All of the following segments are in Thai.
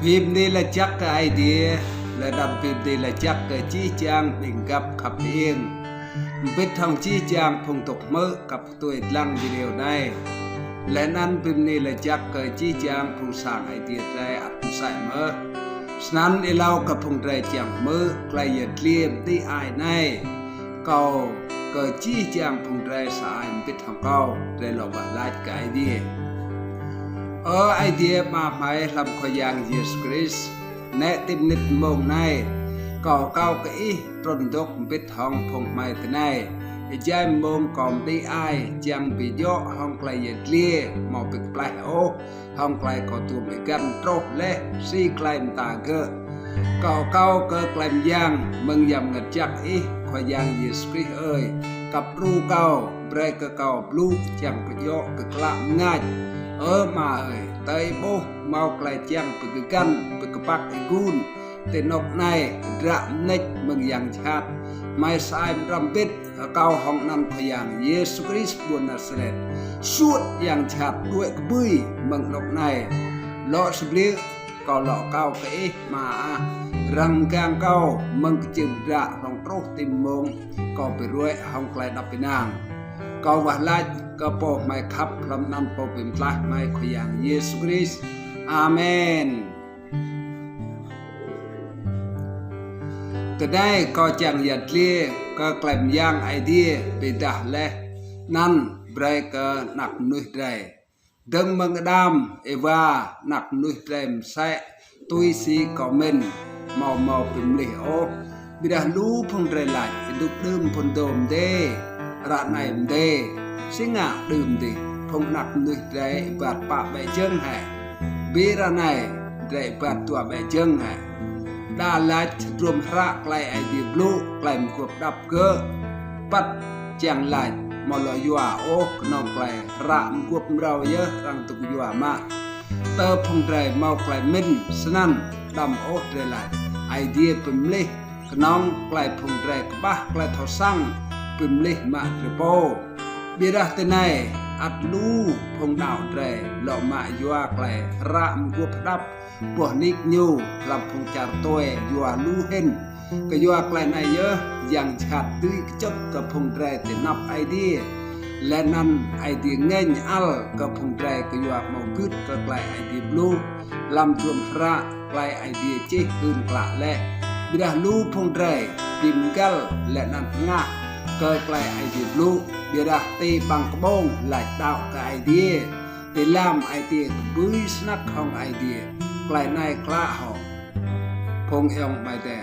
พิมพ์นี่ละจักกับไอเดียและดำพิมพ์นี่ละจักกับจี้จางปิงกับขับเองปิดทองจี้จางพงตกเมื่อกับตัวลังวิดีโอได้และนั้นพิมพ์นี่ละจักกับจี้จางพงสร้างไอเดียใจอัดใส่เมื่อฉะนั้นเล่ากับพงใจจางเมื่อใครอย่าเลี่ยมที่อายในเก่าก็จี้จางพงใจสายปิดทองเก่าได้หลอกว่าลายกับไอเดียไอเดียมาหมายลำขยังเยซูคริสต์แนะติมนิดมงในก่อเก้าก็อีตรนดกปิดห้องพงไม้ตะในใจมงก่อมตีไอจังปิโยห้องไกลยัดเลี้ยมอปิกปลายโอห้องไกลก่อตัวไม่กันโตและซีไกลมตาเกก่อเก้าก็ไกลมยังมึงยำเงินจักอีขยังเยซูคริสต์กับรูเก้าเบรกเก้าบลูจังปิโยปิกละง่ายมาเตยโบmauไกลจังปิกกันปิกปักไอกุนเตนกในระเนกมึงยังชัดไม่สายรำปิดเก้าห้องนั้นพยังเยซูคริสต์บนนาซาเรตสุดยังชัดด้วยกบุยมึงนกในเลาะสบลีก็เลาะเก้าเกะมารังกางเก้ามึงจึงระรองโตติมมงก็ไปรวยห้องไกลดับไปนางก็ว่าลายก็ปอกไม่ขับลำนั้นปอกเป็นปลาไม่ขยังเยซูคริสต์อาเมนแต่ได้ก็จังยัดเลี้ยก็แกล้มย่างไอเดียไปด่าและนั่นเบรกหนักนุ่ยใจดึงมังดามเอว่าหนักนุ่ยใจใส่ตุยสีก็เมนเมาเป็นเลี้ยวบิดาลูพงใจไหลดุกดื่มพนโดมเดระไหนมเดสิงะดื่มดิพงหนักนุ่ยใจบาดปะใบเจิงให้บีระไหนใจบาดตัวใบเจิงให้ดาลัดรวมพระไกลไอเดียบลูไกลมขวบดับเกอปัดจังไหลมลอยยัวโอกนองไกลระมขวบเราเยอะรังตุกยัวมาเตอพงใจเมาไกลมินสนั่นดำโอกเรลัดไอเดียปุ่มเล็กน้องไกลพงใจกบ้าไกลทอสั่งปุ่มเล็กมาเตรโปบีระเตนัยอัดลูพงดาวใจหล่อมายัวไกลระมขวบดับพวกนิกยูลำพงจารตัวยัวลูเห็นก็ยัวไกลในเยอะยังชัดตื้อจบกับพงใจแต่นับไอเดียและนั้นไอเดียเงินอัลกับพงใจก็ยัวมองกึดก็ไกลไอเดียบลูลำรวมพระไกลไอเดียเจ๊อื่นกละและบิดาลูพงใจดิมกัลและนั้นงะก็ไกลไอเดียบลูบิดาตีบังกบงหลายดาวกับไอเดียตีลามไอเดียบุยสนักของไอเดียไกลในคลาหองพงเอองไม่ได้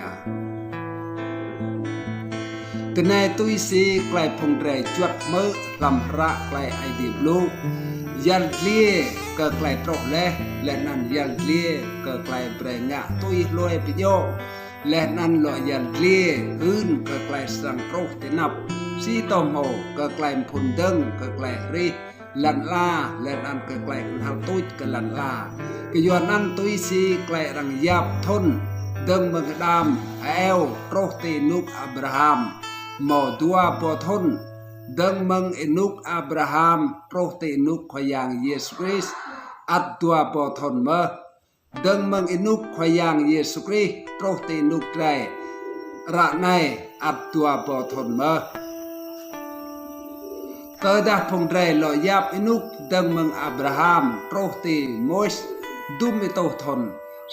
แต่ในตุยสีไกลพงใจจวดเมื่อลำพระไกลไอเดียบลูยันเลี้ยก็ไกลตรกและนั่นยันเลี้ยก็ไกลเปรงะตุยลอยประโยชน์และนั่นลอยยันเลี้ยอื่นก็ไกลสังโรคตินับสีตอมโหก็ไกลพนดึงก็ไกลรีลันลาและนั่นก็ไกลหัลตุยก็ลันลาก็ย้อนนั้นตุยสีไกลรังยับทนดึงบังดามเอลโรตินุกอับราฮัมหมอดัวปอทนดึงมังอินุกอับราฮัมโรตินุกขยังเยซูคริสต์อัดตัวปอทนเมื่อดึงมังอินุกขยังเยซูคริสต์โรตินุกใจระในอัดตัวปอทนเมื่อเกิดพงใจลอยยับอินุกดังมังอับราฮัมโปรตีโมสดุมิโตทน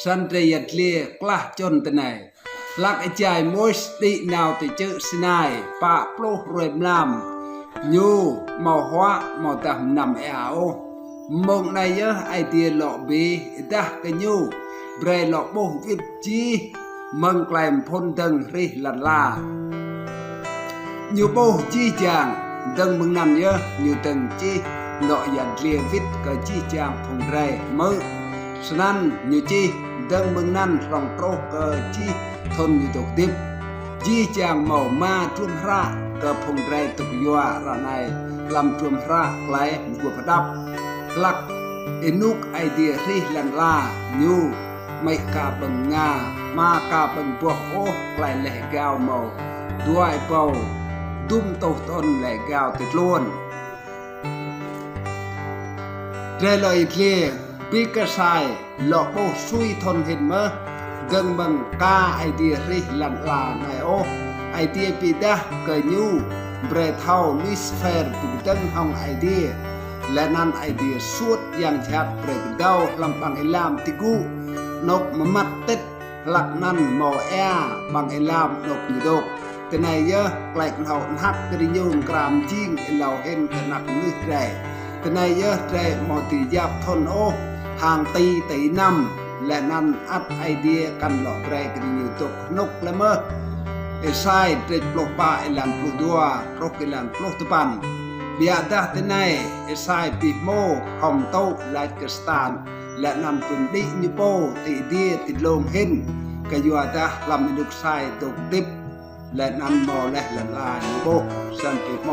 สันเตยัดเลียกล้าจนตะไนลักไอใจโมสตินาวติเจอสินายปะโปรเรมลามยูมอหัวมอตำนำเออาโอมงในเยอะไอเดียหลอกบีดะกันยูเบรหลอกโบวิบจีมังไกลมพ้นดังริลันลายูโบจีจางดังมึงนำเยอะอยู่ตึงจีหล่อยันเลียวิทก็จีจางพงไรมือฉะนั้นอยู่จีดังมึงนั่นรองโตก็จีทนอยู่ตกดิบจีจางเมามาทุ่มพระก็พงไรตกยัวระในลำทุ่มพระไกลกัวพดับหลักเอนุกไอเดียริลันลาอยู่ไม่กาบังงามากาบังพวกโอ้ไกลแหลกาวเมาด้วยเป่าดุมโตต้นแหลกาวติดล้วนเรลอยเลียบ ปีกระสายหลอกโบซุยทนเห็นเมื่อเกิงบังกาไอเดียริลันลาในโอไอเดียปีดาเกยยูเบรเท่าลิสเฟร์ปีดังห้องไอเดียและนั้นไอเดียสุดอย่างชัดเปรกเดาลำปังไอลามติกูนกมมัดติดหลักนั้นหมอแอบางไอลามนกอยู่ดกแต่ในเยอะแปลกเขาหักกระยุงกรามจิ้งเราเห็นขนักมือแร่แต่ในเยอะแร่มอติยับทนโอห่างตีนำและนั้นอัดไอเดียกันหลอกแร่กระยุงตกนกและเมื่อไอไซเตรปลกปลาไอลันปลุกดัวโรกไอลันปลุกตะปันเบียดาแต่ในไอไซปีโมหอมโตไลกสตานและนำเป็นดินิโปติเดียติดลมเห็นกยัวดาลำนุกไซตกดิบและนันมอและละลายโบสันติโม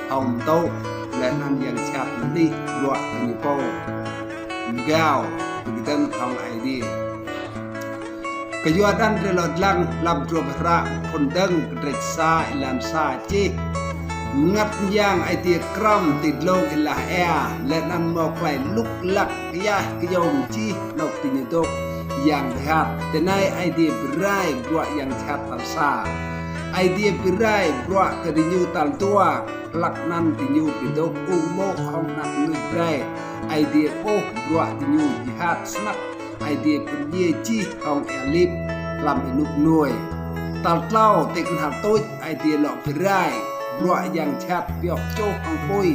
หอมโตและนันยังชัดดิรัวนิโปกาวติดตั้งทองไอเดียกยัวดันเรลดลังลำรวมระคนดังเรศาอิลันซาจีงัดย่างไอเดียกรัมติดลงอิลาแอและนันมอกไกลลุกลักยะกยมจีนกตินิโตอย่างหัดแต่ในไอเดียบรายบวอย่างชัดตัลซาไอเดียบรายบวกระดิยูตัลตัวหลักนั้นติยูปิโตอุโมของนักนึกไรไอเดียโอบวติยูยิฮัดสนักไอเดียเป็นเยจีของเอลิฟลำอินุกหน่วยตัลเล่าติกหัดตุ้ยไอเดียหลอกบรายบวอย่างชัดเปียกโจ้ของปุย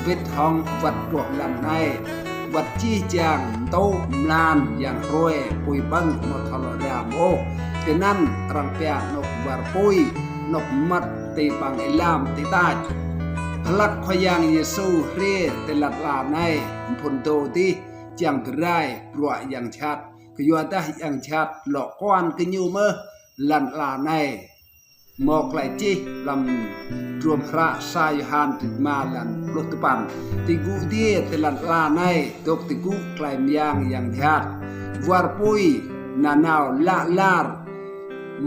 เวททองวัดบวกลำในวัดจี้จางโตมลานอย่างรวยปุยบังนทลรามโอแต่นั้นรังเปียนกวารปุยนกมัดตีบังอิลามตีตาจพลักขยังเยซูเรียเตลัดลาในพนโตที่จังกระไรบวอย่างชัดกยัวได้อย่างชัดหลอกกวนกยูเมลันลาในมอกไลจีลำรวมพระสายหานติมาลันลุตปันติกูเดียตลันลาในตกติกูไกลมยางอย่างชัดวารปุยนานาวละลาร์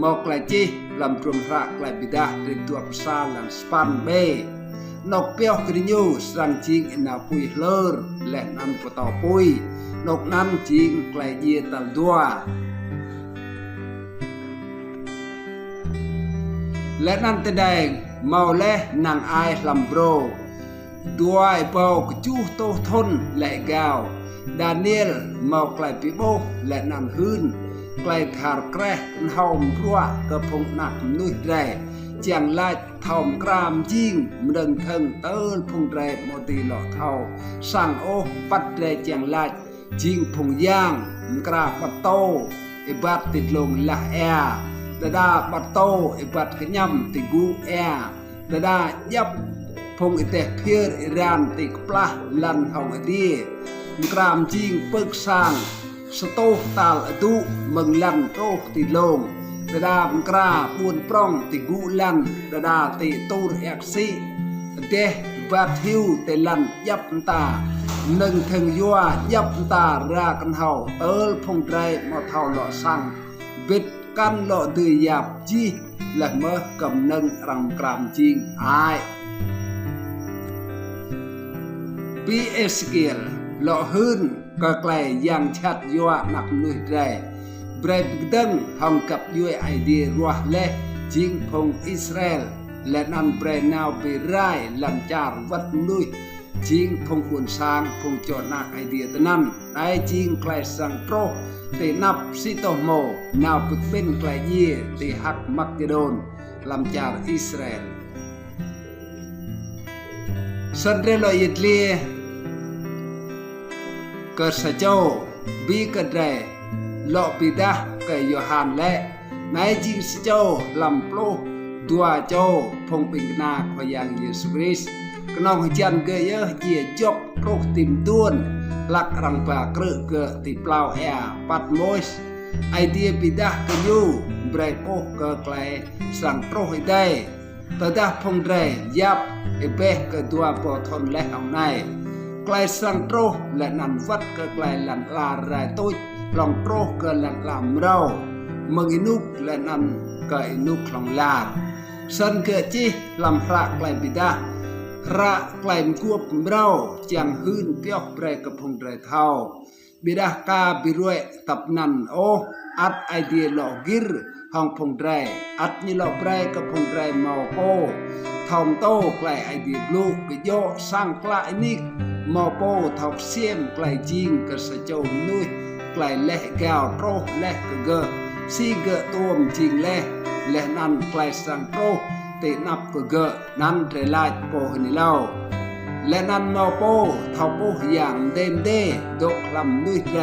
มอกไลจีลำรวมพระไกลบิดาติตัวภาษาลันสปันเบนกเปียวกริญูสังจิงอินาปุยเลอร์และนันปตอปุยนกนั้นจิงไกลเยียตัลดัวและนั่นแสดงเมาและนางไอลัมโบรด้วยเบากจูโตทนและกาวดาเนียลเมาไกลปิโบและนันหืนไกลทาร์แกรกันหอมรัวกระพงหนักนุยแร่เจียงลายทอมกรามจิงมดังเทิงเติลพงแร่โมตีหล่อเท่าสั่งโอปัดแร่เจียงลายจิงพงย่างมกราปัตโตอิบัดติดลงละแอดาดาบัตโตอิบัดขยำติกูแอดาดายับพงอิเตเพียร์อิรานติกปลาลันหองอดีมกรามจิงเปิกสร้างสโตตาลอดุมึงลันโตติลงดาดามกราปูนปร้องติกูลันดาดาติตูรเอกซีเดบัดฮิวเตลันยับตาหนึ่งถึงยัวยับตารากันเฮาเติลพงไรมาเท่าหล่อสั่งบิดกันหล่อดือยาบจีและเมื่อกำนังรังกรามจิงไอปีเอสเกลหล่อหืนก็ไกลยังชัดยัวนักนุยแร่เบรดดังห้องกับยุยไอเดียรัวและจิงพงอิสราเอลและนันเบรนาวไปไร่ลำจารวัดนุยจิงพงอุนสางพงจอนักไอเดียตนั้นไอจิงไกลสังโปรเตนับซิโตโมนาวปึกเป็นไกลเย่เตหักมักเกโดนลำจารอิสราเอลสันเรลอยเลียเกิดสะโจบีกระเดโลปิดาเกยโยฮันและนายจิงสะโจลำโปรตัวโจพงปิงนาพยังเยซูคริสต์กนองจันเกยเยียจกโปรติมต้วนลักรังปากรึเกติเปล่าแอปัดโมสไอเดียปิดาเกยูเบรโปเกไกลสั่งโปรให้ได้แต่ดาพงเรยับเอเบเกตัวปอทนและเอาในไกลสังโตรและนันวัดเกไกลลันลาไรตุ้ยลองโตรเกลันลามเราเมืองอินุกและนันเกอินุกลองลาสันเกจีลำพระไกลบิดา ระไกลมกวบเราจังหืนเปียกเปรกระพงไรเท่าบิดากาบิรวยตับนันโออัดไอเดียหลอกกิรห้องพงไรอัดนี่หลอกไรกระพงไรเมาโปทอมโตไกลไอเดียลูกกโยสร้างกลายนิกมอโปทอกเสียมไกลจิงกระโจมนุยไกลเละแก้วโตเละกเกอซีเกอตัวมจิงเละนั่นไกลสังโตเตนับกเกอนั่นเทลายโปหนิเล่าและนั่นมอโปทอโปอย่างเดมเดดกลำนุยไร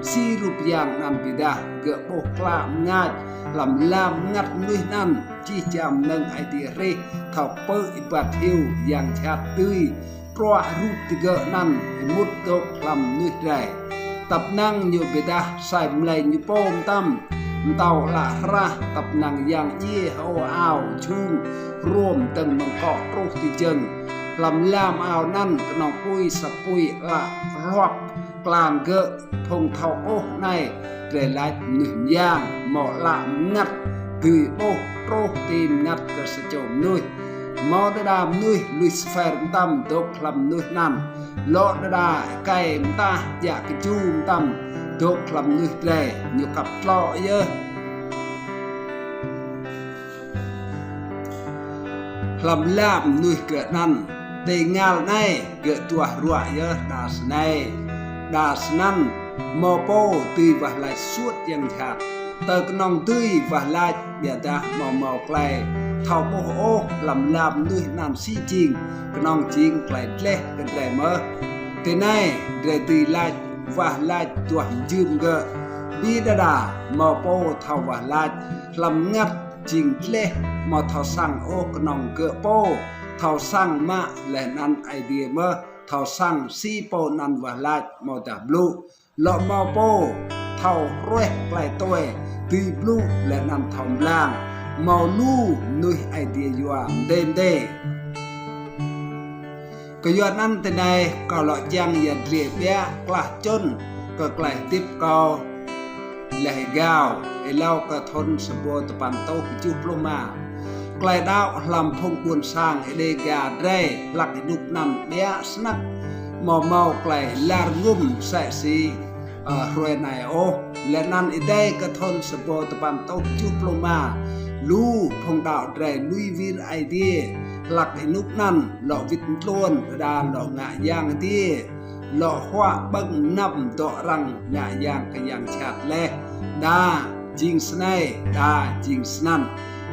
ซีรูปอย่างนันบิดาเกอโปกลามงาดลำลามงัดนุยนั่นจีจำนึงไอเดียเรทอเปออิบัดฮิวอย่างชัดตุยเพราะรูปที่เกอนั่นมุดดกลำนุยไรตับนั่งอยู่บิดาใส่มเลยอยู่โป้มตั้มเต่าละระตับนั่งอย่างเยี่ยวอ้าวชุ่มร่วมตึงมังเกาะรูปที่จึงลำลามอ้าวนั่นกนองปุยสปุยละรอบกลางเกอพงเท่าโอ้ในเรลัยหนึ่งย่างหมอละงัดตือโอ้โรตีนงัดกระสจมนุยมอดดามนุยลุยสเฟรมตั้มดกลำนุยนั่นโลดดาไก่มตาอยากจูมตั้มดกลำนุยแร่อยู่กับกลอเยอะลำลามนุยเกิดนั่นได้งาในเกิดตัวรัวเยอะดาสในดาสนั่นมอโปตีวะลายสวดยังชัดเตกนองตีวะลายเบียดามอไกลเท่าโปโอลำลามนุยนั่นซีจริงกนองจริงไกลเล่กันไรเมื่อแต่ในเรตีลายวะลายตัวยืมเกอบีดามอโปเท่าวะลายลำงัดจริงเล่มอเท่าสั่งโอกนองเกอโปเท่าสั่งมะและนั้นไอเดียเมื่อเท่าสั่งซีโปนันวะลายมอดับลูละมอโปเท่าเร่ไกลตัวตีบลูและนั้นเท่าล่างมอลูนุยไอเดียยัวเดนเดก็ยอดนั้นแต่ในก็หล่อยังยันเรียบเบี้ยกล้าจนก็ไกลติบก็และให้ก้าวไอเล่าก็ทนสมบูรณ์ตะปันโตจุบลงมาไกลดาวลำพงบุญสร้างไอเดกาเร่หลักนุกนั่นเบี้ยสนักมอเมาไกลลารงุ่มใส่สีรวยนายโอและนั่นไอเดก็ทนสมบูรณ์ตะปันโตจุบลงมาลู่พงดาวเร่ลุยวีรไอเดียหลักไอนุกนั่นหล่อวิตล้วนดาหล่องะย่างดีหล่อหัวบังนับดอรังงะย่างก็ยังชัดแลดาจิงสไนดาจิงสนั่น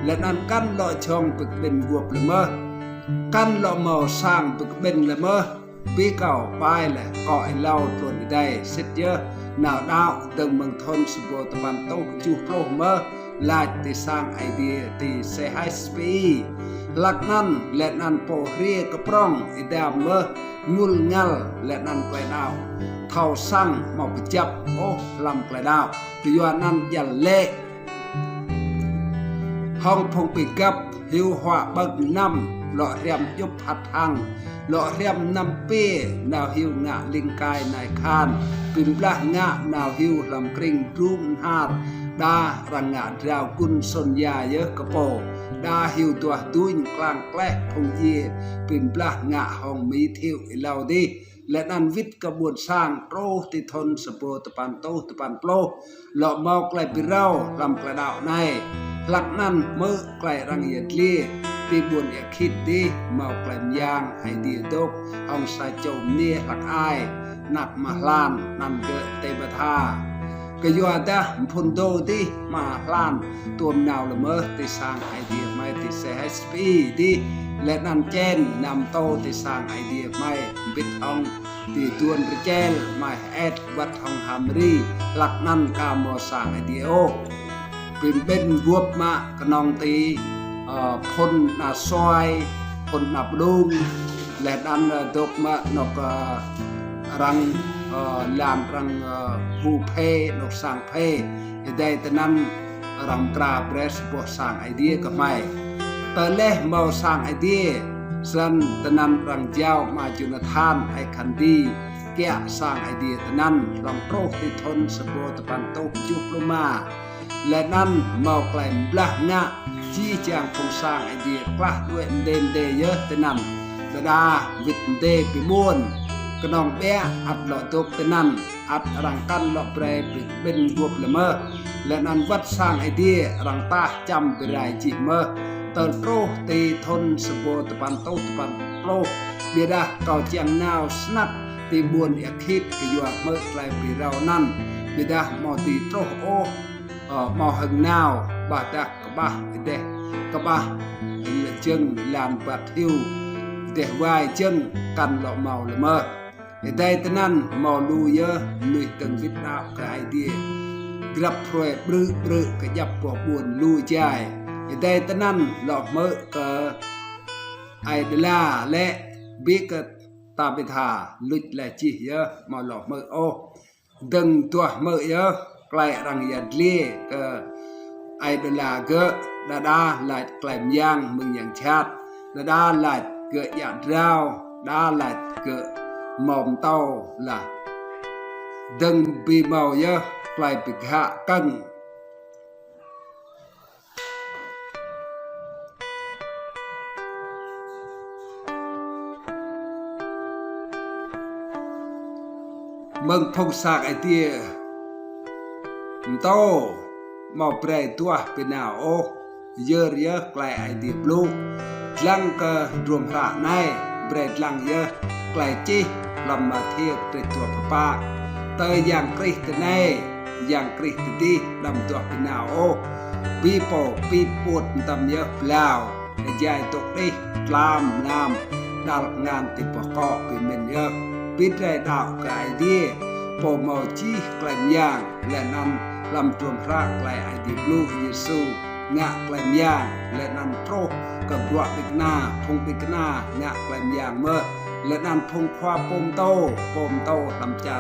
และนั้นกันหล่อชองปึกเป็นบวบเลยเมื่อกันหล่อเมาสร้างปึกเป็นเลยเมื่อปีเก่าไปแหละก็ไอเล่าตัวได้เสร็จเยอะหนาวดาวเติมเมืองทนสบู่ตะวันตกจูโปรเมื่อลายที่สร้างไอเดียที่เซไฮสปีหลักนั้นและนั้นโปเรียกระปร้องไอเดามเมื่องุลงัลและนั้นไกลดาวเท่าสร้างมาประจับโอ้ลำไกลดาวคือยวนนั้นยันเละห้องพงปิกับหิวหัวบักน้ำหล่อเรียมยุบพัดทางหล่อเรียมน้ำเป้นาวหิวงะลิงกายนายคานปิมปลางะนาวหิวลำกริงรุ่มหาดดารังงะดาวกุนสนยาเยอะกระโปดาหิวตัวตุ้ยกลางแกล้พงเยปิมปลางะห้องมีเที่ยวเหล่าดีและนันวิทย์กระบวนสร้างโปรติทนสโปตะปันโตตะปันโปรหล่อเมาไกลปิเราลำกระดาวในหลักนั้นเมื่อไกลรังเยียดเลี่ยที่บวนอยากคิดดีเมาไกลยางไอเดียดกห้องสายโจมเนียหลักอายหนักมาลานนันเกอเตบทากยัวดะพุนโดดีมาลานตัวมนาวละเมอที่สร้างไอเดียไม่ที่เซฮสปีดีและนันเจนนำโตที่สร้างไอเดียไม่บิดองที่ตัวนเจลไม่แอดวัดทองฮามรีหลักนั้นกามอสร้างไอเดียโอเป็นรวบมากนองตีพลนาซอยพลนับดุงและนั้นดกมานกรังลานรังผูเพนกสร้างเพได้แต่นั้นรังกราบเรสบสร้างไอเดียก็ไม่แต่เล่เมาสร้างไอเดียสันแต่นั้นรังเจ้ามาจุนทานไอคันดีแก่สร้างไอเดียแต่นั้นรังโปรติทนสบู่ตะปันโตจุบลงมาและนั้นเมาไกลบลางะชี้แจงโครงสร้างไอเดียกล้าด้วยเดนเดเยอะแต่นั้นแต่ ดาวิทเดปิบุญกนองเบะอัดหล่อตกเป็นนั่นอัดรังกันหล่อเปรย์เป็นรวบละเมอและนันวัดสร้างไอเดียรังตาจำเป็นไรจิเมอเติร์โปรตีทนสโบตะปันโตตะปันโปรเบียดาเก่าเจียงนาวสนับตีบวนอยากคิดกิยวเมื่อไกลปีเรานั่นเบียดามอตีโตโอมอหังนาวบาดากบ้าเดกบ้าจึงลานบัดทิวเดวายจึงกันหล่อเมาละเมอได้แต่นั้นมอลูเยอะลุยตึงวิทนากับไอเดียกลับพรวยบรึกกับยับปวดบุญลูใจได้แต่นั้นหลอกเมื่อกับไอเดล่าและบิ๊กตาเบธาลุยและจีเยอะมาหลอกเมื่อโอดึงตัวเมื่อเยอะไกลรังยัดเลี้ยกับไอเดล่าเกะดาหลายไกลมยางมึงอย่างชาติดาหลายเกะหยาดราวดาหลายเกะมอมเต้าlà đừng bị màu nhớ lại bị hạ cân mừng phong sạc ai tia tô màu bề tua bên nào ô dơ nhớ lại ai tia blue lăng cơ rùm hạ này bề lăng nhớ lại chi làm mà thiệt đểตัวป้าเตยอย่างกริตเน่อย่างกริตดีลำตัวเป็นหนาวโอปีโปปีปวดตำเยอะเปล่าใจตกดิลามดาลงานติดประกอบเป็นเมนเยอะปิดได้ดาวกายดีโปมอจีกลายย่างและนำลำตัวพระกลายไอเดียลูกเยซูงะกลายย่างและนำโตกับรัวปิกนาพงปิกนางะกลายย่างเมื่อและนันพงควาปมโตลำจา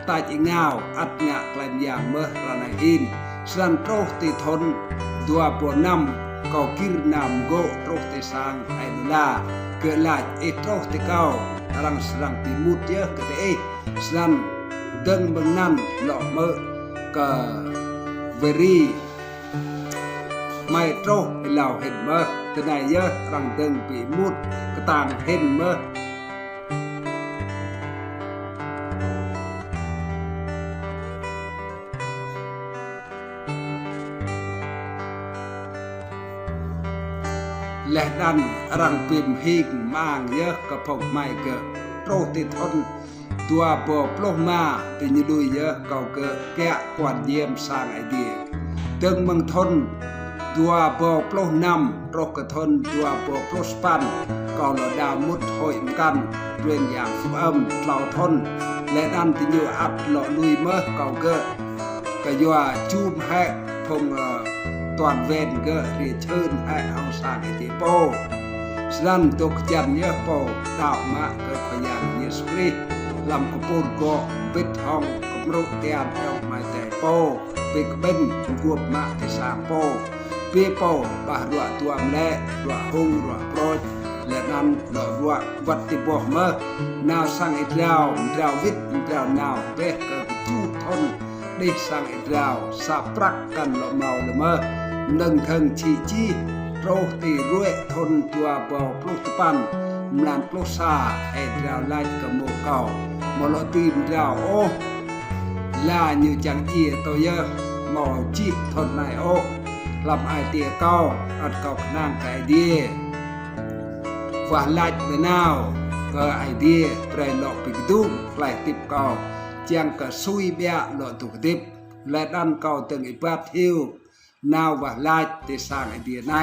ตาจิงาวอัดงะกลายอย่างเมื่อระนายหินสันโตติทนดัวปวนำก็กิรนำโกโตติสังไอเดลาเกิดลาเอโตติเก้ารังสรังปีมุดเยอะก็ได้สันดึงบังนั่นหลอกเมื่อก็เวรีไม่โตเราเห็นเมื่อแต่นายเยอะรังดึงปีมุดก็ต่างเห็นเมื่อและดันรังปิมหิงมางเยอะกับพงไม่เกิดโปรติทนตัวปอบโลมาติญลุยเยอะเก่าเกิดแกะกวาดเยี่ยมสร้างไอเดียดึงมังทนตัวปอบโลนำโรกทนตัวปอบโลสปันก็หลอดาวมุดหอยกันเรื่องอย่างฟุ้มเล่าทนและดันติญอัดหล่อลุยเมื่อเก่าเกิดก็ยัวจูมแหกพงตอนเวนก็เรียเชิญให้เอาสร้างไอเดียโปสนั่นตกจันเยอะโปดาวมาเกิดพยานเยสปรีลำกปูนก็ปิดห้องกับรูปเตียนเอลไม้แต่โปปิกเป็นรวบมาที่สร้างโปเปียโปปะรัวตัวแม่รัวหงรัวโปรยและนั้นหล่อรัววัดติบเมื่อนาวสร้างไอเดียวดาววิทย์ดาวนาวเบกเกิดจูทนได้สร้างไอเดียวสาปรักกันหล่อเมาเลยเมื่อหนึ่งทางจีโรตีรุ่ยทนตัวเบาปลุกปันมลานปลุกซาไอดาวไล่กับโมเก่ามลตีมดาวโอลาอยู่จังเอียตัวเยอะหมอจีทนนายโอลำไอเตียเก้าอัดเก่านั่งไก่เดียว่าไล่เดนาวก็ไอเดียไปหลอกปิกดุมไล่ติบเก่าจังก็ซุยเบียหลอกตุกติบและดันเก่าตึงอีปัดทิวนาว่าลายที่สร้างไอเดียใน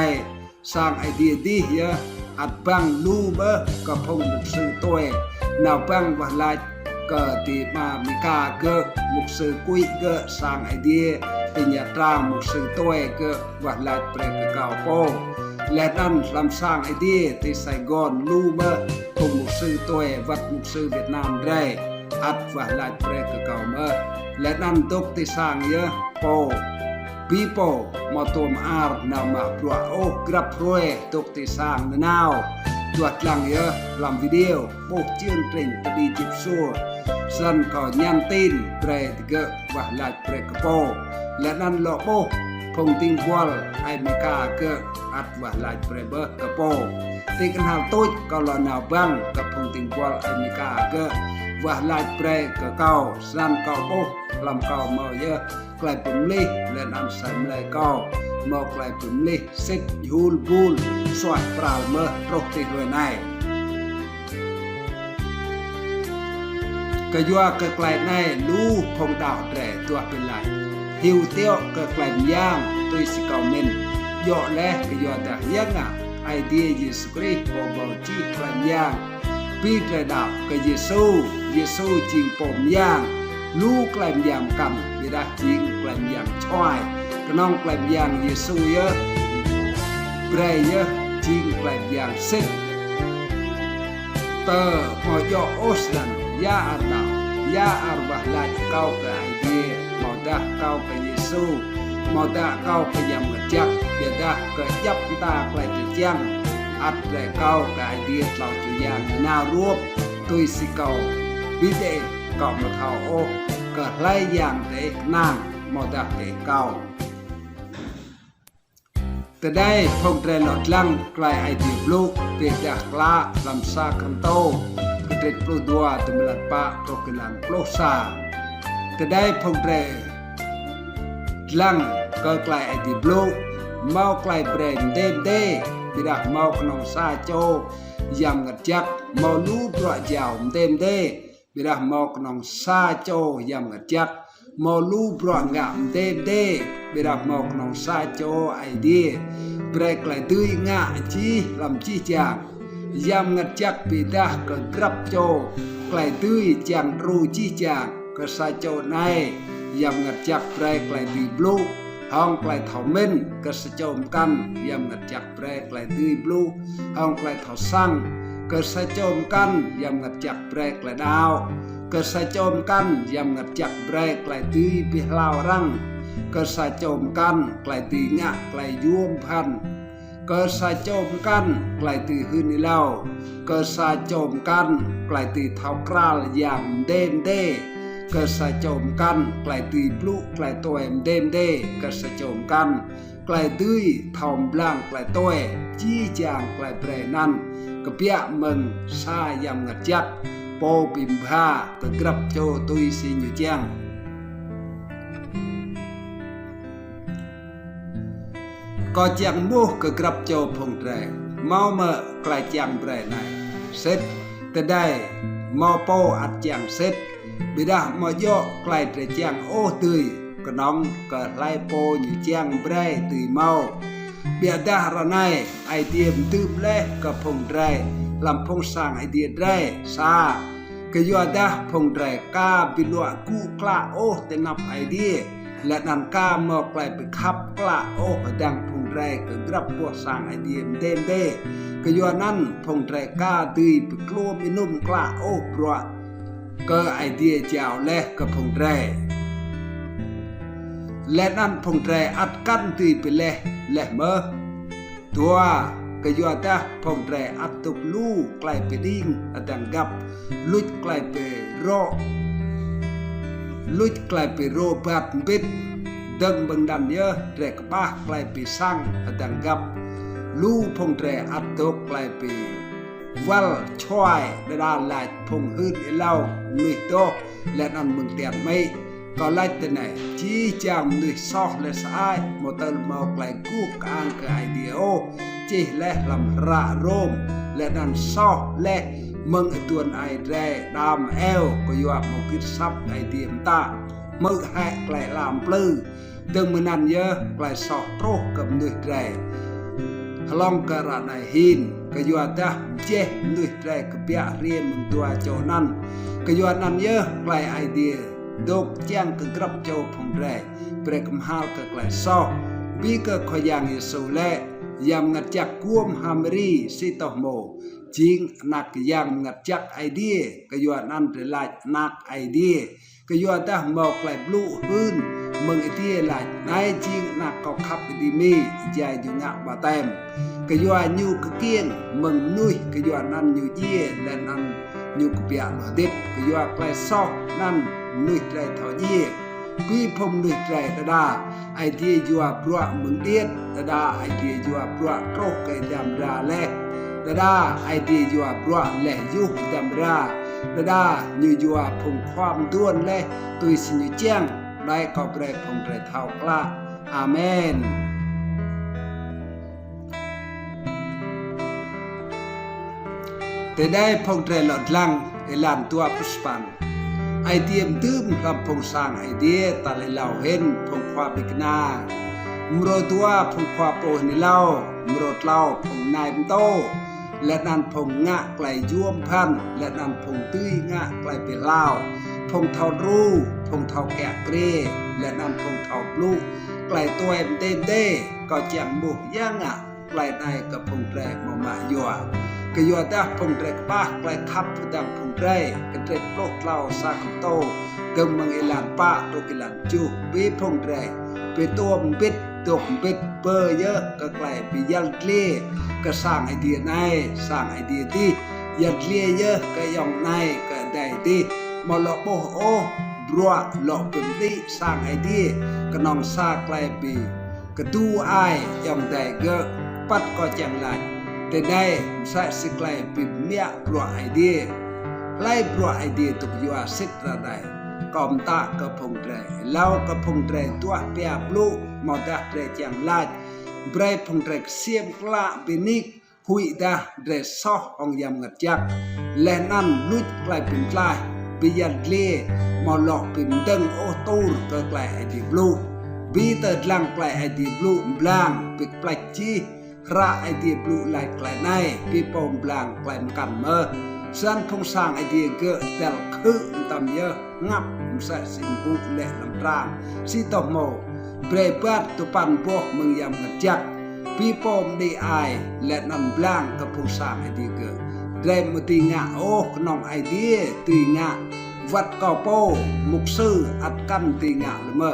สร้างไอเดียดีเยอะอัดบังลูเบอก็พงมุกซื้อตัวนาบังว่าลายก็ตีมามีกาเกมุกซื้อกุยเกสร้างไอเดียเป็นยาตรามุกซื้อตัวเกว่าลายเปรกเก่าโปและนั่นลำสร้างไอเดียที่ไซกอนลูเบอพงมุกซื้อตัววัดมุกซื้อเวียดนามได้อัดว่าลายเปรกเก่าเมื่อและนั่นตกที่สร้างเยอะโปpeople มาตัวมานามาปลัวโอ้กรับรวยตกที่สร้างนาวตรวจหลังเยอะลำวิดีโอโบกเชื่อเตรงตดีจิบซัวสันก็ยันตีนเปรตเกว่าลายเปรกโปและนั่นหลอกโบพ พงติงวอลไอเมกาเกิดอัดว่าลายเปรเบอร์กระโปติกันหาตุ้ยก็รอนาวบังกับพงติงวอลไอเมกาเกิดว่าลายเปรกระเก่าสันเก่าโป๊ลำเก่าเมาเยอะกลายเป็นเล่และนำใส่ลายเก่าเมากลายเป็นเล่เซ็ตยูลบูลสวดปราลเมื่อโรคติดด้วยในก็ยัวก็กลายในลู่พงดาวแตรตัวเป็นลายหิวเตี้ยวก็กลายย่างตัวสิเก่าเมนย่อและก็ยัวแต่ยังอ่ะไอเดียเยซูคริสต์บอกบอกจีกลายย่างปีกระดับก็เยซูจริงปมย่างลูกกลายย่างกำบิดาจริงกลายย่างช่วยก็น้องกลายย่างเยซูเยอะเปรย์เยอะจริงกลายย่างเส้นเตอร์พอย่อโอสนันยาอาดายาอาร์บะลายเก้ากับไอเดียมอดาเก้ากับเยซูมอดาเก้ากับยำกับจักเบียดากับยับตาไกลจะจังอัดแรงเก้ากับไอเดียเราจะยางน่ารวบตุยสิเก้าวิเดเก้ามาเท่าโอก็ไล่ยางเด็กนางมอดาเด็กเก้าแต่ได้พงเรหลอดลังไกลไอเดียลูกเปียจากลาลำซาคันโตกระเด็ดปลุกดัวตมลัดปะโปรกลันโปรซาแต่ได้พงเรลังก็ไกลไอเดียลูกเมาไกลเบรนเดเดบิดาเมาขนมซาโจยำกัดจักเมาลูปรอยาวเดมเดบิดาเมาขนมซาโจยำกัดจักเมาลูปรองามเดมเดบิดาเมาขนมซาโจไอเดียเบรกไกลดุยงาจีลำจีจางยำกัดจักบิดาก็กรับโจไกลดุยจางรูจีจางก็ซาโจในยำกัดจักเบรกไกลดีบลูห้องไกลเท่าเม่นก็สะโจมกันยำกัดจักเปรไกลดื้อบลูห้องไกลเท่าสั่งก็สะโจมกันยำกัดจักเปรไกลดาวก็สะโจมกันยำกัดจักเปรไกลดื้อพิลาวรังก็สะโจมกันไกลตีงะไกลยวมพันก็สะโจมกันไกลตีหืนเล่าก็สะโจมกันไกลตีเท่ากราลยำเดมเดก็สะโจมกันไกลตีปลุกไกลตัวเอ็มเดมเดก็สะโจมกันไกลดื้อทอมบลังไกลตัวจี้จางไกลเปรนันกระเปียมึงซายำงัดจักโปปิมพากระกรับโจตุยสิญญจังก็จังมูกระกรับโจพงแรเมาเมื่อไกลจังเปรในเสร็จแต่ได้มอโปอัดจังเสร็จบิดามอย่อไกลแต่จางโอ้ตุยก็น้องก็ไล่โปอยู่จางเบรตุยเมาเบียดาระไนไอเดียมตืบเล่ก็พงแรลำพงสร้างไอเดียแรซาก็ยัวดาพงแรกาบิลัวกูกล้าโอ้แต่นับไอเดียและนันกาเมื่อไกลไปขับกล้าโอ้ดังพงแรก็กรับพวกสร้างไอเดียมเดมเดก็ยัวนั้นพงแรกาตุยไปกลัวมินุ่มกล้าโอ้เพราะก็ไอเดียเจ้าและก็พงแรและนั่นพงแรอัดกันตีไปและเมื่อตัวก็ยัวตาพงแรอัดตุกลู่ไกลไปดิ้งดังกับลุดไกลไปโรบัดบิดดังบังดันเยอะแรกบ้าไกลไปสร้างดังกับลู่พงแรอัดตุกไกลไปวัลช่วยดาลายพงหืดเล่าลุยโตและนั่นมึงเตียนไม่ก็ไล่แต่ไหนจีจามลุยซอกและสายมอเตอร์เมาไกลกู้กางกับไอเดียโอจีและลำระโรมและนั่นซอกและมึงตัวไอแรดามเอลก็อยู่มอกิดซับไอเดียมตามึงแหกไกลลามปลื้อดึงมือนั่นเยอะไกลซอกโตกับลุยแรลองกระไรหินก็ยัวตาเจนุยแรกเปียเรียนมึงตัวโจนั่นก็ยัวนั่นเยอะไกลไอเดียดกแจ้งกกรับโจพงแรเปรกมหาก็ไกลซอกบีก็ขยังเยซูและยำงัดจักกวมฮามรีสิตโมจริงนักยำงัดจักไอเดียก็ยัวนั่นเป็นลายนักไอเดียก็ยัวตาหมอกไกลบลูหืนมึงไอเดียลายนายจริงนักก็ขับดีมีใจอยู่งะบาเต็มก็ยัวยูกเกียงมึงนุยก็ยัวนั่นยูเยี่ยและนั่นยูกเปียหลอดิบก็ยัวไกลซอกนั่นนุยไรเท่าเยี่ย ปีพมด้วยใจตดาไอเดียยัวปลัวมึงเดียดตดาไอเดียยัวปลัวโรคไกดำราเล่ตดาไอเดียยัวปลัวเล่ยุกดำราตดาอยู่ยัวพงความด้วนเล่ตุยสิญเจียงได้ก็เปรพงเปรเท่ากล้าอาเมนแต่ได้พงเปรหลอดลังเอลันตัวพุสปันไอเดียมตื้มลำพงสร้างไอเดียตาเลยเล่าเห็นพงความบิกนามรตัวพงความโปรนิเล่ามรดเล่าพงนายมโตและนันพงงะไกลย่วมพันและนันพงตื้ยงะไกลเป็นเล่าพงเท่ารู้พงเท่าแกะเกรและนันพงเท่าลูกไกลตัวเอ็มเต้นเด้ก็จังบุกย่างอ่ะไกลในกับพงแตรมมายัวก็ยัวดาพงแตรป้าไกลขับดังพงแตรกันเตรโปรดเล่าซาคุโตกำมังเอลันป้าโตกิลันจูปีพงแตรไปตัวมปิดตัวมปิดเปอเยอะก็ไกลไปยันเล่ก็สร้างไอเดียในสร้างไอเดียที่ยันเล่เยอะก็ยองในก็ได้ที่มาหลอกโบโอบรัวหลอกเป็นที่สร้างไอเดียก็น้องซาไกลปีก็ดูไอยองได้เกอปัดก็จังไรแต่ได้ใช้สิไกลปีเมียปลัวไอเดียไล่ปลัวไอเดียตุกยัวสิทระได้กอมตากระพงเตรเล่ากระพงเตรตัวเปียบลูมอดาเตรจังลาดเบรพงเตรเสียมกล้าเบนิกหุยดาเดรซอองยำงัดจักและนั่นลุดกลายเป็นกลายปิยันเล่มอหลอกเป็นดังโอตูรก็กลายไอเดียบลูบีเตอร์ลังกลายไอเดียบลูบลางปิกปลายจีระไอเดียบลูลายกลายในปีปมบลางกลายกันเมื่อสันพงสร้างไอเดียเกิดแต่คือตำเยอะงับใส่สิงบุและลำปรางสิตโมเปรย์ปัดตุปันพวกมึงยำงัดจักปีปมดีไอและนำบลางกับพงสร้างไอเดียเกิดได้มาตีงะโอ้ขนมไอเดียตีงะวัดกอโปมุกซื่ออัดกันตีงะละเมอ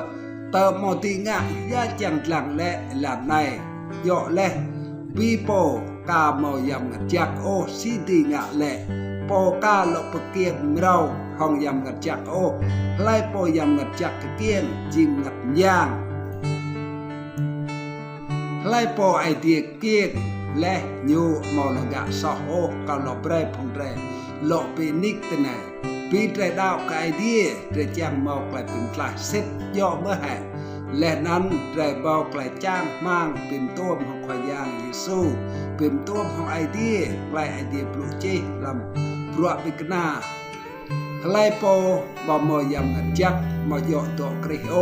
เติมมอตีงะยาจังหลังและหลานในเยาะและปีโปกาเมายำงัดจักโอสิตีงะและโปกาลปเกียงเราห้องยำงัดจักโอไล่โปยำงัดจักเกียงจิงงัดย่างไล่โปไอเดียเกียงและยูมอลกะสอโอกาลเบรพงเรโลปีนิกตนายปีเตรดาวกไอเดียเตรจังมอกลายเป็นกลายเซ็ตย่อเมื่อแห่และนั้นเตรเบากลายจ้างมั่งเป็นต้มของขวายางเยซูเป็นต้มของไอเดียกลายไอเดียปลุกเจลำปลุกปิกนาไล่โปบอมอยำงัดจักมอยอตัวกริโอ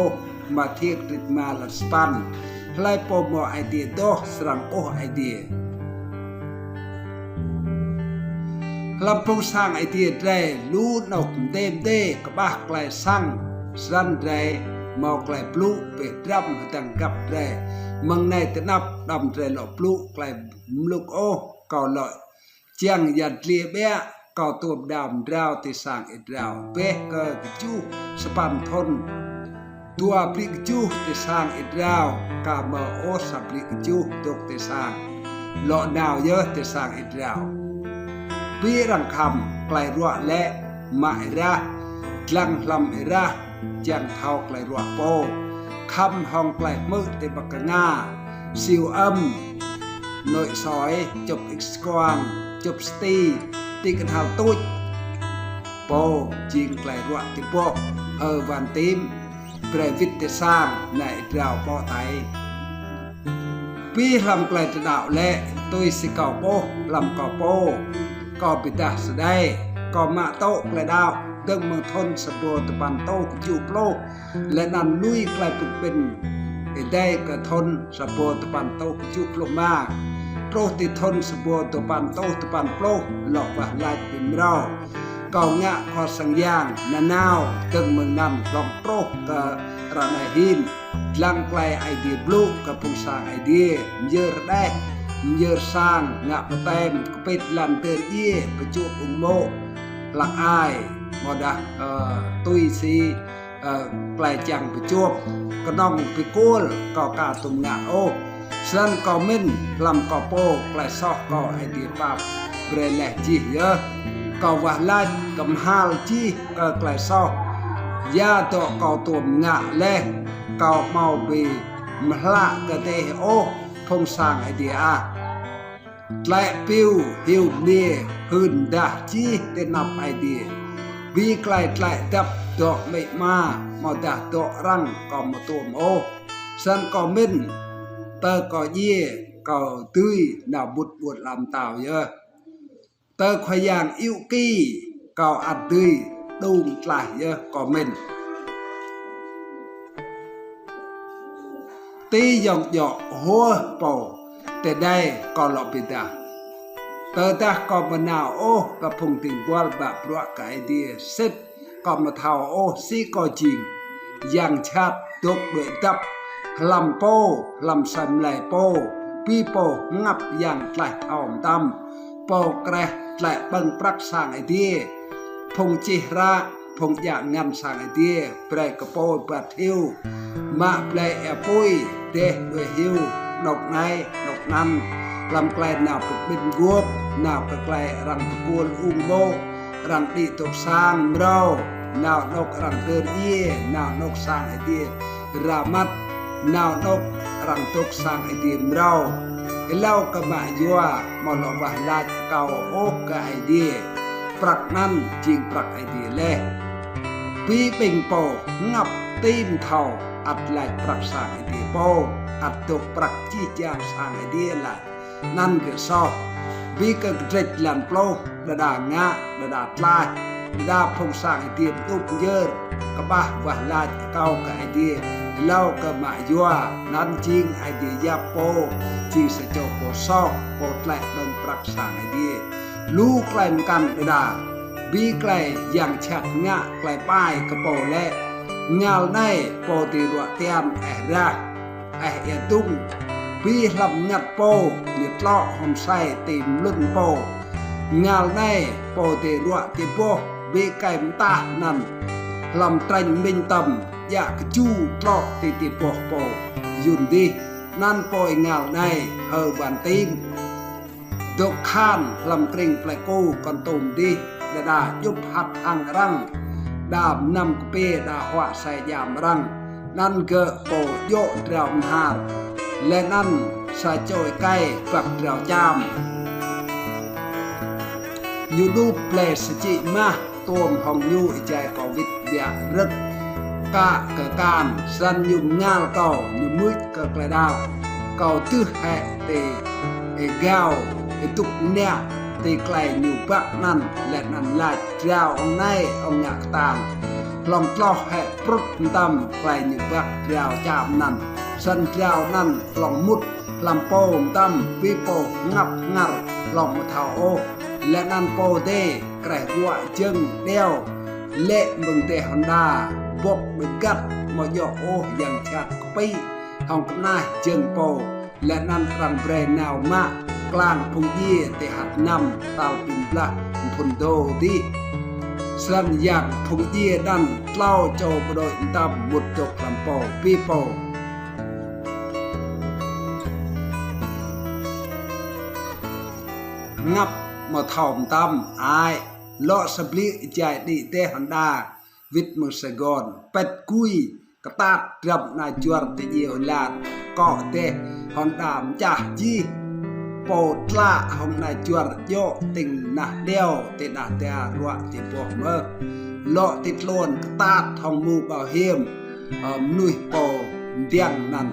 มาเทียกริดมาลัสปันไล่โปมอไอเดียโดสรังโอไอเดียลำพงสร้างไอเดียแร่รู้นกเต็มเด้กบ้ากลายสร้างสันแร่มอกลายปลุกเป็ดรำดังกับแร่มังในตะนับดำแร่หล่อปลุกกลายลูกโอก่อลอยเจียงยัดเลียเบี้ยก่อตัวดำดาวที่สร้างอิดราวเป๊ะเกิดจูสปันทนตัวปลิกจูที่สร้างอิดราวกาเมอโอสับปลิกจูตกที่สร้างหล่อดาวเยอะที่สร้างอิดราวปีรังคำไกลรัวและมาเอระลังลำเอระจังเท้าไกลรัวโปคำห้องไกลมือเตบักงาซิวหน่อยซอยจบอีกสกวางจบสตีตีกันเท้าตุ้ยโปจิงไกลรัวติโปวันติมเปรวิตเตสร้างในดาวปอไตปีลำไกลจะดาวและตุยสิเก่าโปลำเก่าโปก็ปิดาสได้ก็มาโตกลายดาวดึงเมืองทนสบัวตะปันโตกจูโปลและนั่นลุยกลายเป็นได้กระทนสบัวตะปันโตกจูโปลมาโปรติทนสบัวตะปันโตตะปันโปลหลอกว่าลายเป็นเราก็งะขอสังยางนานาวดึงเมืองนั้นลองโปรกระระนาหินลังไกลไอเดียบลูกกับพงสร้างไอเดียเยอะได้เยอะสร้างงะประเต็มก็เป็นลันเตอร์เย่ประจุอุโมหลักอายมอดาตุยซีไกลจังประจุก็น้องไปกู้ก็กาตุมงะโอสันก็มินลำก็โปไกลซอกก็ไอเดียปับเบรแลจีเยอะก็ว่าลายกำฮาลจีก็ไกลซอก ยาตัวเกาตัวงะเล่เกาเมาบีมละกะเตโอพงสร้างไอเดียและปิวหิวเนียหืนดาจีเตนับไอเดียบีไกลดับดอกไม่มาดาดอกรังก็มาตัวโอสันก็มินเตอก็เย่ก็ตุยนาบุตรบวดลำตาวเยอะเตอขยานอิวกี้ก็อัดตุยดูงตลายเยอะก็มินตีหยอกหัวโปแต่ได้ก็หลบไปตาเตอตาก็มานาวโอกับพงติงบัวแบบรัวกไอเดียเซ็ตก็มาเท่าโอซีก็จริงยังชัดตกด้วยดับลำโปลำสัมไหลโปปีโปงับอย่างไหลทอมดำโปแกรไหลบังปรักสร้างไอเดียพงจิระพงอยากงานสร้างไอเดียเปรกระโปบัดฮิวมาเปลแอปุยเดด้วยฮิวนกในนกนั้นลำไกลหนาวปบินกวบหนาวไกลรังตะกูลอุ้งโบรังตีตกสร้างเราหนาวนกรังเดินเย่หนาวนกสร้างไอเดียรามัดหนาวนกรังตกสร้างไอเดียเราเล่ากมายัวมอลวาลาเก่าโอกกไอเดียปรักนั้นจริงปรักไอเดียเล่ปีปิงโปงับตีมเท่าอัดไหลปรักสร้างไอเดียโปอัดตกปรักจี้จางสร้างไอเดียไหลนั่นคือซอกบีกระเด็ดหลันโปดาดางะดาตลายดาพงสร้างไอเดียตุกเยอะกบ้าวาลาเก่ากับไอเดียเล่ากับมายัวนั้นจริงไอเดียยาโปจริงสะโจโปซอกโปแตะดังปรักสร้างไอเดียลูกไกลกันดาบีไกลอย่างชัดงะไกลป้ายกระโปและเงาในโปตีรัวเตียมแอระแอตุ้งปีลำงัดโปหยุดเลาะหอมไส้ตีมลุ่นโปเงาในโปตีรัวตีโปบีไก่มตานั่นลำตรังมิงตำอยากจู้เลาะตีโปโปยุนดีนั่นโปยเงาในเฮอวันตีนดกข้านลำเกรงปลายกูก่อนตุ่มดีดายุบหัดทางรังดาบนำกเปดาหัวใส่ยามรังนั่นเกโปโยเดรมหาดและนั่นสายโจยใกล้ปักเดาจามยูดูเปลสจิมาตัวมของยูใจก่อวิทยารึกกะเกิดการสันยุมงาลเก่ายุมืดเกิดกระดาวเก่าตื้อแห่เตเกาตุกเนี่ยตีไกลอยู่ปักนั่นและนั่นลาดเจ้าองในองหยักต่างลองกล้อแห่ปรุดตำไกลอยู่ปักเจ้าจามนั่นสันเจ้านั่นลองมุดลำโปมตำปีโปงับงัดลองมาเท่าโอและนั่นโปเดไกลหัวจึงเดียวเละมึงเตฮอนดาบกมึงกัดมาโยโออย่างชัดปีห้องหน้าจึงโปและนั่นรังเบรนาวมากลางพงเย่เตหัดนำตาปิมปลาพุนโดดีสัญญาพงเย่ดันเล่าโจบโดยตามบุตรจบลำโปปีโปงับมาถ่อมตำอายเลาะสบลิใจดีเตหันดาวิทมุสกอนเป็ดกุยกระตาดรับนายจวรตะเยียวลาดก็เตหันดามจ่าจีโปตลาหงนายจวรโยติงนะเดียวติดาเตารัวติปวกเมื่อเลาะติดโลนกระตาดทองมูเบาเฮียมนุยโปเดียงนั้น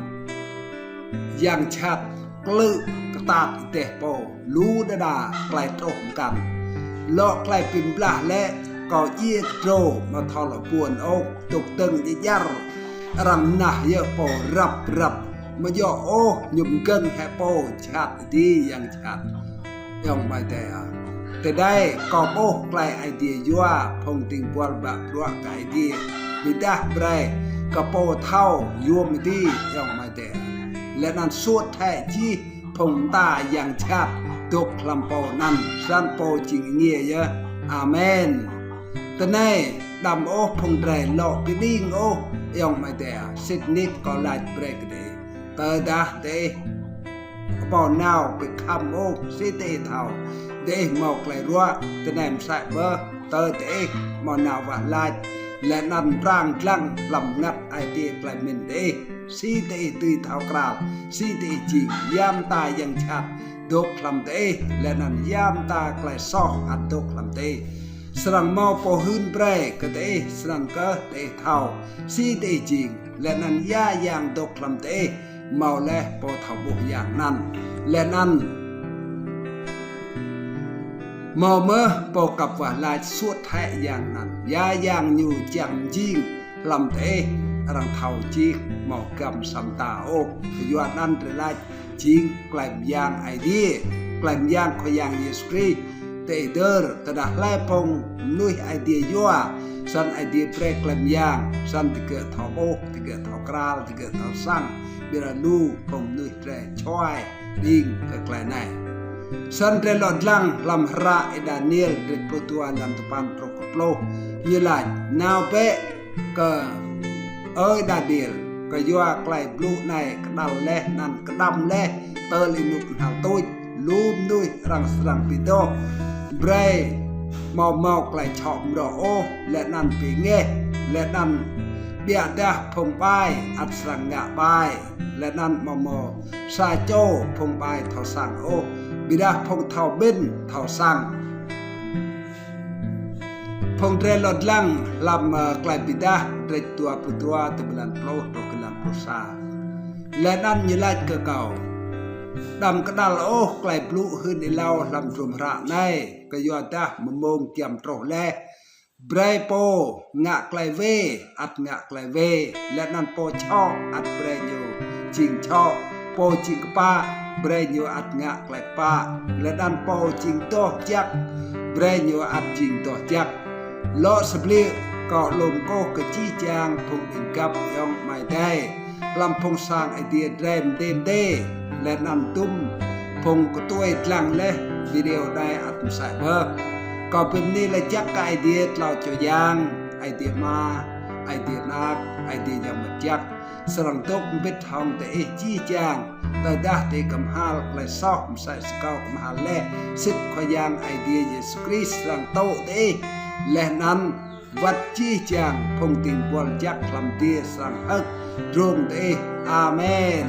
ยังชัดกลึกกระตาดเตะโปรู้ดาไกลตรงกันเลาะไกลปิมปลาและก็เยี่ยโตมาทอลปวนอกตกตึงยารรังนะเยอะโปรับมาย่อโอหยุ่มเกินแค่โปชัดดียังชัดยังไม่แต่ได้ก็โปไกลไอเดียยัวพงติงปวลแบบรัวไอเดียบิดาเบรก็โปเท่ายวมดียังไม่แต่และนั้นสวดแท้ที่พงตายังชัดตกลำโปนั้นสันโปจริงเงี้ยเยอะอาเมนแต่ในดำโอพงไรหลอกไปดิ้งโอยังไม่แต่สิทนิดก็ลายเบรกเดเตอดาเดปอนาวไปคำโอสิเตเท่าเดหมอกไหลรัวแต่แนมใส่เบอร์เตอเดมอนาวว่าลาย และนั่นร่างลังลำงัดไอเดียกลายเป็นเตซีเตตุยเท้ากราวซีเตจียามตายังชัดดกลำเตและนั่นยามตากลายซอกอัดดกลำเตสรังมอปอหืนเปรกเตสรังก็เตเท้าซีเตจีและนั่นย่าอย่างดกลำเตเมาและปอเท้าบุกอย่างนั้นและนั่นมอเมื่อปอกับว่าลายสวดแทะอย่างนั้นย่าอย่างอยู่จังจิงลำเตรังเท้าจีหมอกำสัมตาโอกยอดนั่นเรลายจิงกลายอย่างไอเดียกลายอย่างขอย่างเยสครีเตเดอร์ตะดักไล่พงนุยไอเดียยัวสันไอเดียเปรกลายอย่างสันติเกิดเท้าโอกติเกิดเท้ากราลติเกิดเท้าสั่งเบราลูพงนุยแตรช่วยดิ่งก็กลายในสันเรลอดลังลำระเอดาเนียลเรปตัวลำตุปันโปรกโปลยลายนาวเปะก็ดาเดียลก็ยัวไกลบลูในกระดัลเล่นั่นกระดำเล่เตอลินุกหาตุยลูมนุยรังสรังปิโตเบรเมาไกลชอบรอโอและนั่นปีเงและนั่นเบียดาพงไปอัดสังงะไปและนั่นมอซาโจพงไปเท่าสังโอบิดาพงเท่าบินเท่าสังพงเรลอดลังลำไกลบิดาเรตัวปุตัวตะบลันโปรตกลันโปรซาและนั่นยลาดเก่าดำกระดาลโอไกลปลุขึ้นในเล่าลำรวมระในก็ยอดดามมงเกี่ยมโตแลเบรโปงะไกลเวอัดงะไกลเวและนั่นโปชออัดเบรโยจิงชอโปจิงป้าเบรโยอัดงะไกลป้าและนั่นโปจิงโตจักเบรโยอัดจิงโตจักโลสเปลีก็ลมโกกจีจางพงอิงกับยองไม่ได้ลำพงสร้างไอเดียเรมเดนเดและนันตุ้มพงก็ตัวลังและวิดีโอได้อัดใส่เบอร์ก็เป็นนี่เลยจักไอเดียเราจะยางไอเดียมาไอเดียนักไอเดียยังมาจักสลังตกเป็นทองแต่จีจางแต่ได้แต่กำหาเลยซอกใส่สกาวกำหาและสิทธิ์ขยางไอเดียเยซูคริสต์สลังโตแต่และนั้นวัดจีจางพงติงบอลจักลำเดียสลังฮักดวงแต่อาเมน